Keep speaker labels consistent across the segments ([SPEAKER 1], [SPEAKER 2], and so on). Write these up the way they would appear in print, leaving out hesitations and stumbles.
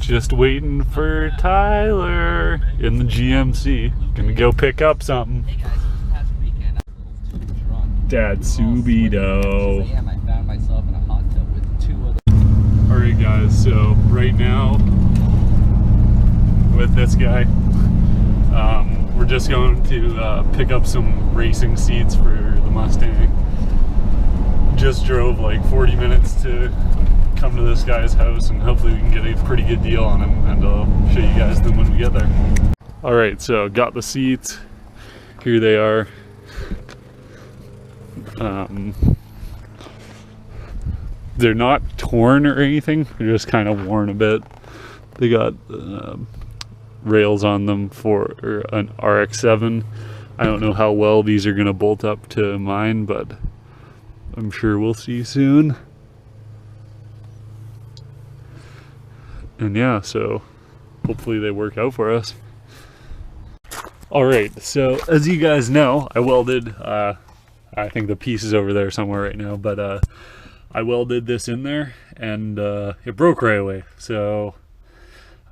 [SPEAKER 1] Just waiting for Tyler in the GMC. Gonna go pick up something. Dad Subito.
[SPEAKER 2] I found myself in a hot tub with 2 other.
[SPEAKER 1] Alright guys, so right now with this guy, we're just going to pick up some racing seats for the Mustang. Just drove like 40 minutes to come to this guy's house, and hopefully we can get a pretty good deal on him, and I'll show you guys them when we get there. Alright, so got the seats. Here they are. They're not torn or anything, they're just kind of worn a bit. They got rails on them for an RX-7. I don't know how well these are going to bolt up to mine, but I'm sure we'll see soon. And yeah, so hopefully they work out for us. Alright, so as you guys know, I welded, I think the piece is over there somewhere right now, but I welded this in there, and it broke right away. So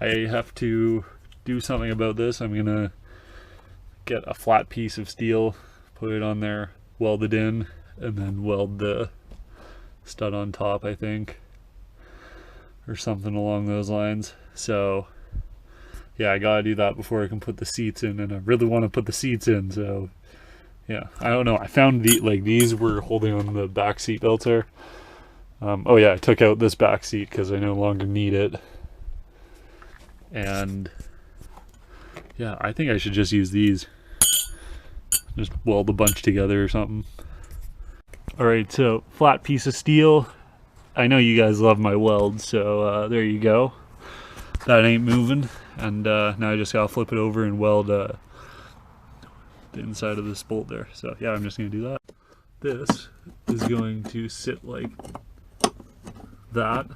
[SPEAKER 1] I have to do something about this. I'm gonna get a flat piece of steel, put it on there, weld it in, and then weld the stud on top, I think, or something along those lines. So yeah, I gotta do that before I can put the seats in, and I really want to put the seats in. So yeah, I don't know, I found these were holding on the back seat belts there. Oh yeah, I took out this back seat because I no longer need it. And yeah, I think I should just use these. Just weld a bunch together or something. Alright, so flat piece of steel. I know you guys love my weld, so there you go. That ain't moving. And now I just gotta flip it over and weld the inside of this bolt there. So yeah, I'm just gonna do that. This is going to sit like that,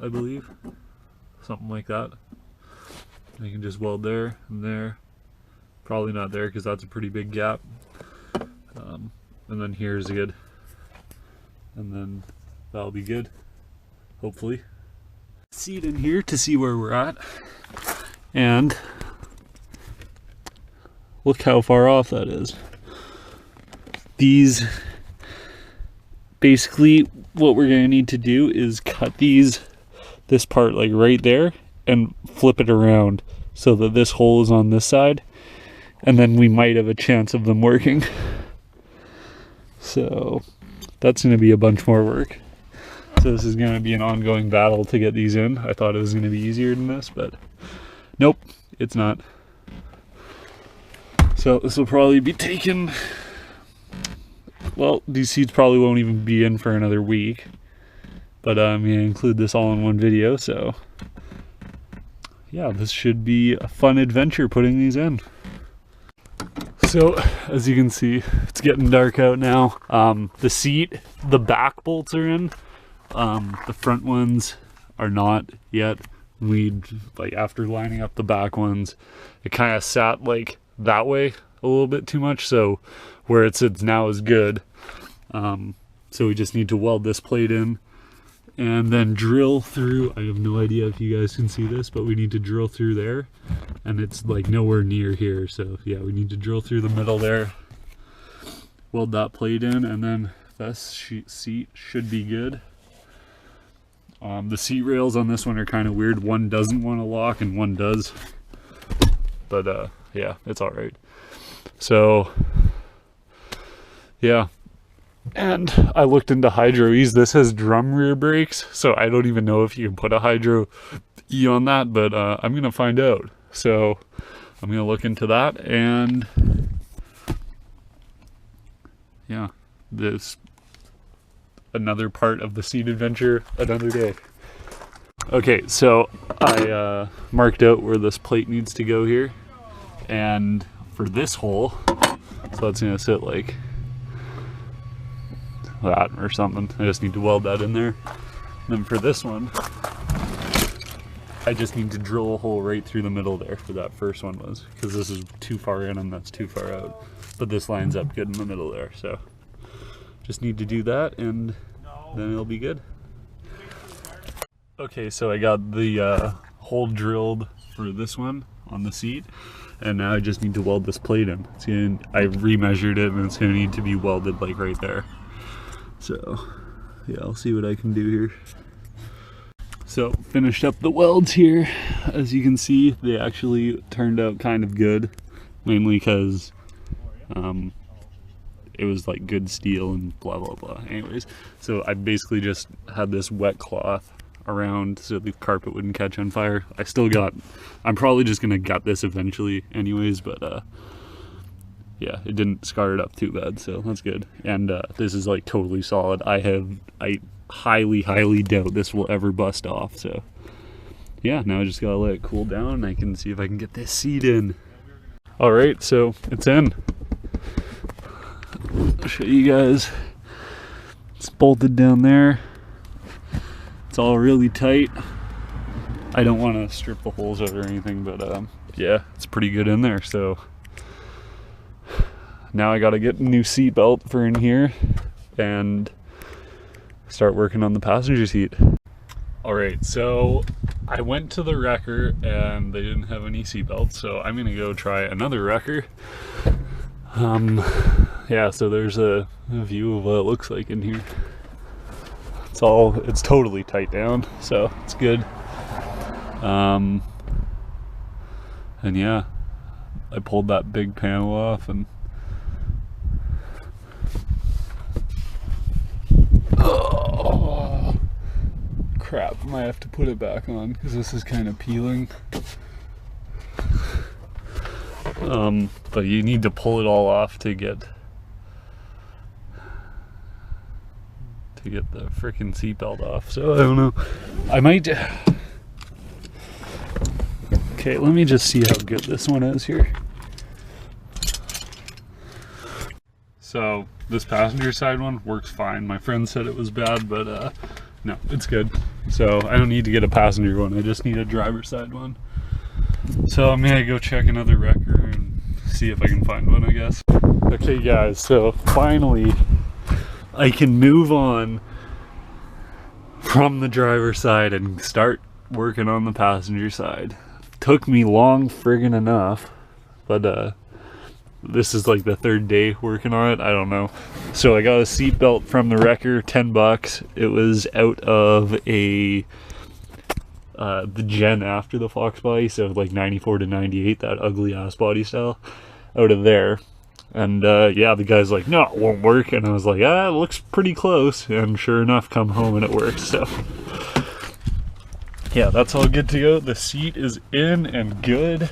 [SPEAKER 1] I believe. Something like that. I can just weld there and there. Probably not there because that's a pretty big gap. And then here's good. And then that'll be good, hopefully. Seat in here to see where we're at. And look how far off that is. These, basically what we're gonna need to do is cut this part like right there and flip it around so that this hole is on this side, and then we might have a chance of them working. So that's going to be a bunch more work. So this is going to be an ongoing battle to get these in. I thought it was going to be easier than this, but nope, it's not. So this will probably be taken, well, these seats probably won't even be in for another week, but I'm going to include this all in one video. So yeah, this should be a fun adventure putting these in. So as you can see, it's getting dark out now. The back bolts are in. The front ones are not yet. After lining up the back ones, it kind of sat like that way a little bit too much. So where it sits now is good. So we just need to weld this plate in and then drill through. I have no idea if you guys can see this, but we need to drill through there, and it's like nowhere near here. So yeah, we need to drill through the middle there, weld that plate in, and then this seat should be good. The seat rails on this one are kind of weird. One doesn't want to lock and one does, but yeah, it's all right. So yeah. And I looked into Hydro E's. This has drum rear brakes, so I don't even know if you can put a Hydro E on that, but I'm going to find out. So I'm going to look into that, and yeah, this another part of the seat adventure another day. Okay, so I marked out where this plate needs to go here, and for this hole, so it's going to sit like that or something. I just need to weld that in there. And then for this one, I just need to drill a hole right through the middle there for that first one was, because this is too far in and that's too far out. But this lines up good in the middle there, so just need to do that and then it'll be good. Okay, so I got the hole drilled for this one on the seat, and now I just need to weld this plate in. I remeasured it, and it's gonna need to be welded like right there. So yeah, I'll see what I can do here. So finished up the welds here. As you can see, they actually turned out kind of good, mainly because it was like good steel and blah blah blah. Anyways, so I basically just had this wet cloth around so the carpet wouldn't catch on fire. I'm probably just gonna gut this eventually anyways, but yeah, it didn't scar it up too bad, so that's good. And this is like totally solid. I highly doubt this will ever bust off, so yeah, now I just gotta let it cool down and I can see if I can get this seat in. All right, so it's in. I'll show you guys. It's bolted down there. It's all really tight. I don't want to strip the holes out or anything, but yeah, it's pretty good in there. So now I got to get a new seat belt for in here and start working on the passenger seat. All right, so I went to the wrecker and they didn't have any seat belts, so I'm gonna go try another wrecker. Yeah, so there's a view of what it looks like in here. It's totally tight down, so it's good. And yeah, I pulled that big panel off and oh crap, I might have to put it back on because this is kind of peeling. But you need to pull it all off to get the freaking seatbelt off. So I don't know. I might. Okay, let me just see how good this one is here. So this passenger side one works fine. My friend said it was bad, but no, it's good. So I don't need to get a passenger one. I just need a driver's side one. So I'm gonna go check another wrecker and see if I can find one, I guess. Okay guys, so finally I can move on from the driver's side and start working on the passenger side. Took me long friggin' enough, but this is like the third day working on it. I don't know. So I got a seat belt from the wrecker, 10 bucks. It was out of the gen after the Foxbody, so like 94 to 98, that ugly ass body style, out of there. And yeah, the guy's like, no, it won't work. And I was like, it looks pretty close. And sure enough, come home and it works. So yeah, that's all good to go. The seat is in and good.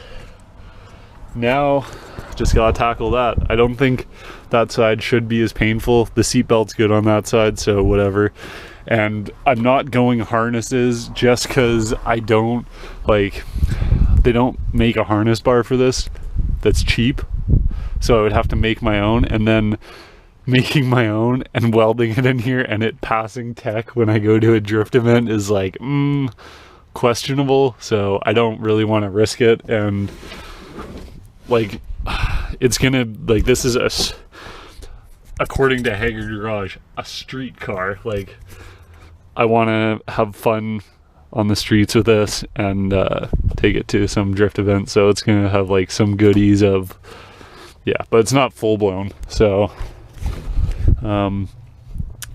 [SPEAKER 1] Now, just gotta tackle that. I don't think that side should be as painful. The seat belt's good on that side, so whatever. And I'm not going harnesses just because I don't, like, they don't make a harness bar for this that's cheap. So I would have to make my own, and then making my own and welding it in here and it passing tech when I go to a drift event is like, questionable. So I don't really want to risk it. And like, it's gonna, like, this is according to Hager Garage, a street car. Like, I want to have fun on the streets with this and take it to some drift event. So it's gonna have like some goodies of, yeah, but it's not full blown. So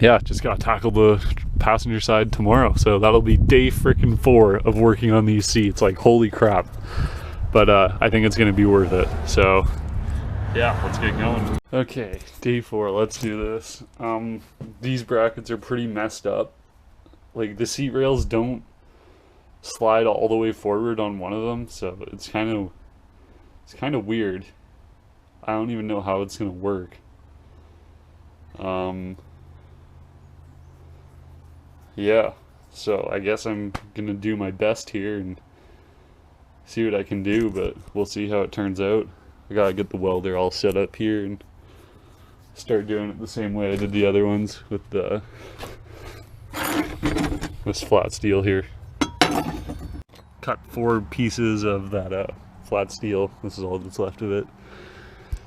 [SPEAKER 1] yeah, just gotta tackle the passenger side tomorrow. So that'll be day freaking 4 of working on these seats. Like, holy crap. But I think it's gonna be worth it. So yeah, let's get going. Okay, day 4, let's do this. These brackets are pretty messed up. Like, the seat rails don't slide all the way forward on one of them, so it's kind of weird. I don't even know how it's gonna work. Yeah, so I guess I'm gonna do my best here and see what I can do, but we'll see how it turns out. I gotta get the welder all set up here and start doing it the same way I did the other ones with this flat steel here. Cut 4 pieces of that flat steel. This is all that's left of it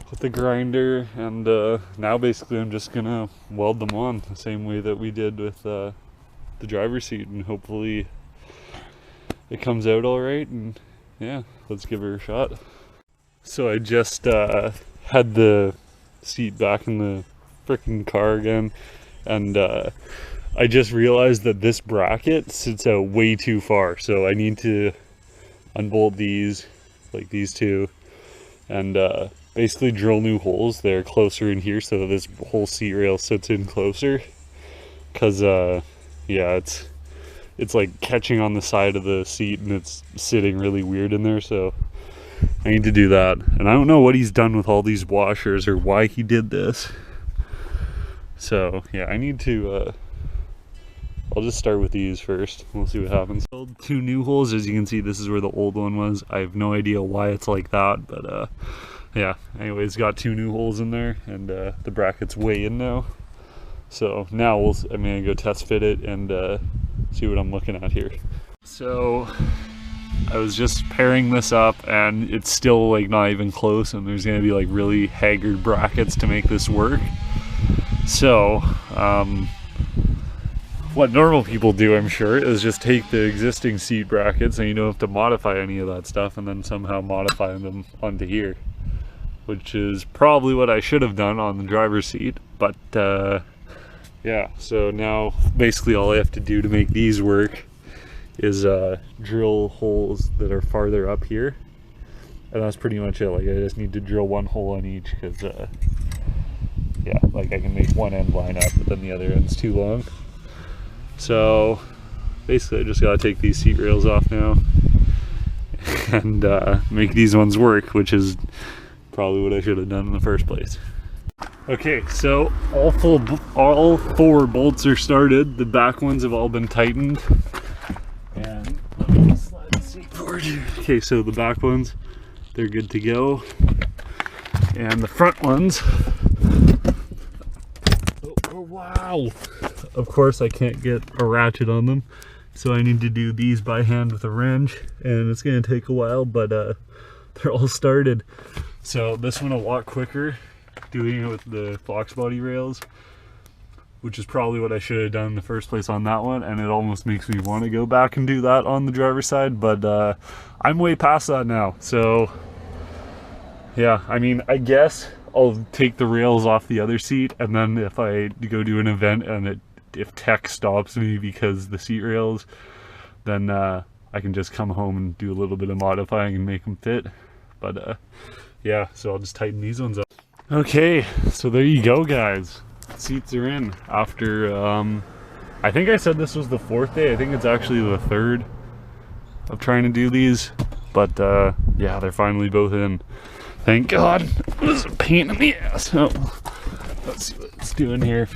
[SPEAKER 1] with the grinder, and now basically I'm just gonna weld them on the same way that we did with the driver's seat, and hopefully it comes out all right, and yeah, let's give her a shot. So I just had the seat back in the freaking car again, and I just realized that this bracket sits out way too far, so I need to unbolt these, like these two, and basically drill new holes that are closer in here so that this whole seat rail sits in closer, because yeah, it's like catching on the side of the seat and it's sitting really weird in there, so I need to do that. And I don't know what he's done with all these washers or why he did this, so yeah, I need to I'll just start with these first. We'll see what happens. Two new holes. As you can see, this is where the old one was. I have no idea why it's like that, but yeah, anyways, got two new holes in there, and the bracket's way in now. So now I'm gonna go test fit it and see what I'm looking at here. So I was just pairing this up, and it's still like not even close, and there's gonna be like really haggard brackets to make this work. So what normal people do, I'm sure, is just take the existing seat brackets, and you don't have to modify any of that stuff, and then somehow modify them onto here, which is probably what I should have done on the driver's seat. But yeah, so now basically all I have to do to make these work is drill holes that are farther up here, and that's pretty much it. Like, I just need to drill one hole on each, because yeah, like I can make one end line up, but then the other end's too long. So basically I just gotta take these seat rails off now and make these ones work, which is probably what I should have done in the first place. Okay, so all four bolts are started. The back ones have all been tightened. And let me slide the seat forward. Okay, so the back ones, they're good to go. And the front ones, oh wow! Of course I can't get a ratchet on them, so I need to do these by hand with a wrench, and it's gonna take a while, but they're all started. So this one a lot quicker, doing it with the Foxbody rails, which is probably what I should have done in the first place on that one, and it almost makes me want to go back and do that on the driver's side, but I'm way past that now. So yeah, I mean, I guess I'll take the rails off the other seat, and then if I go do an event and if tech stops me because the seat rails, then I can just come home and do a little bit of modifying and make them fit. But yeah, so I'll just tighten these ones up. Okay, so there you go, guys. Seats are in after I think I said this was the 4th day. I think it's actually the 3rd of trying to do these, but yeah, they're finally both in. Thank God. It was a pain in the ass. Oh, let's see what it's doing here.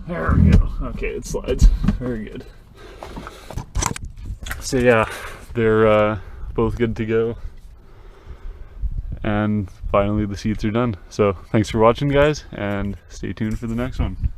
[SPEAKER 1] There we go. Okay, it slides. Very good. So yeah, they're both good to go. And finally the seats are done. So thanks for watching, guys, and stay tuned for the next one.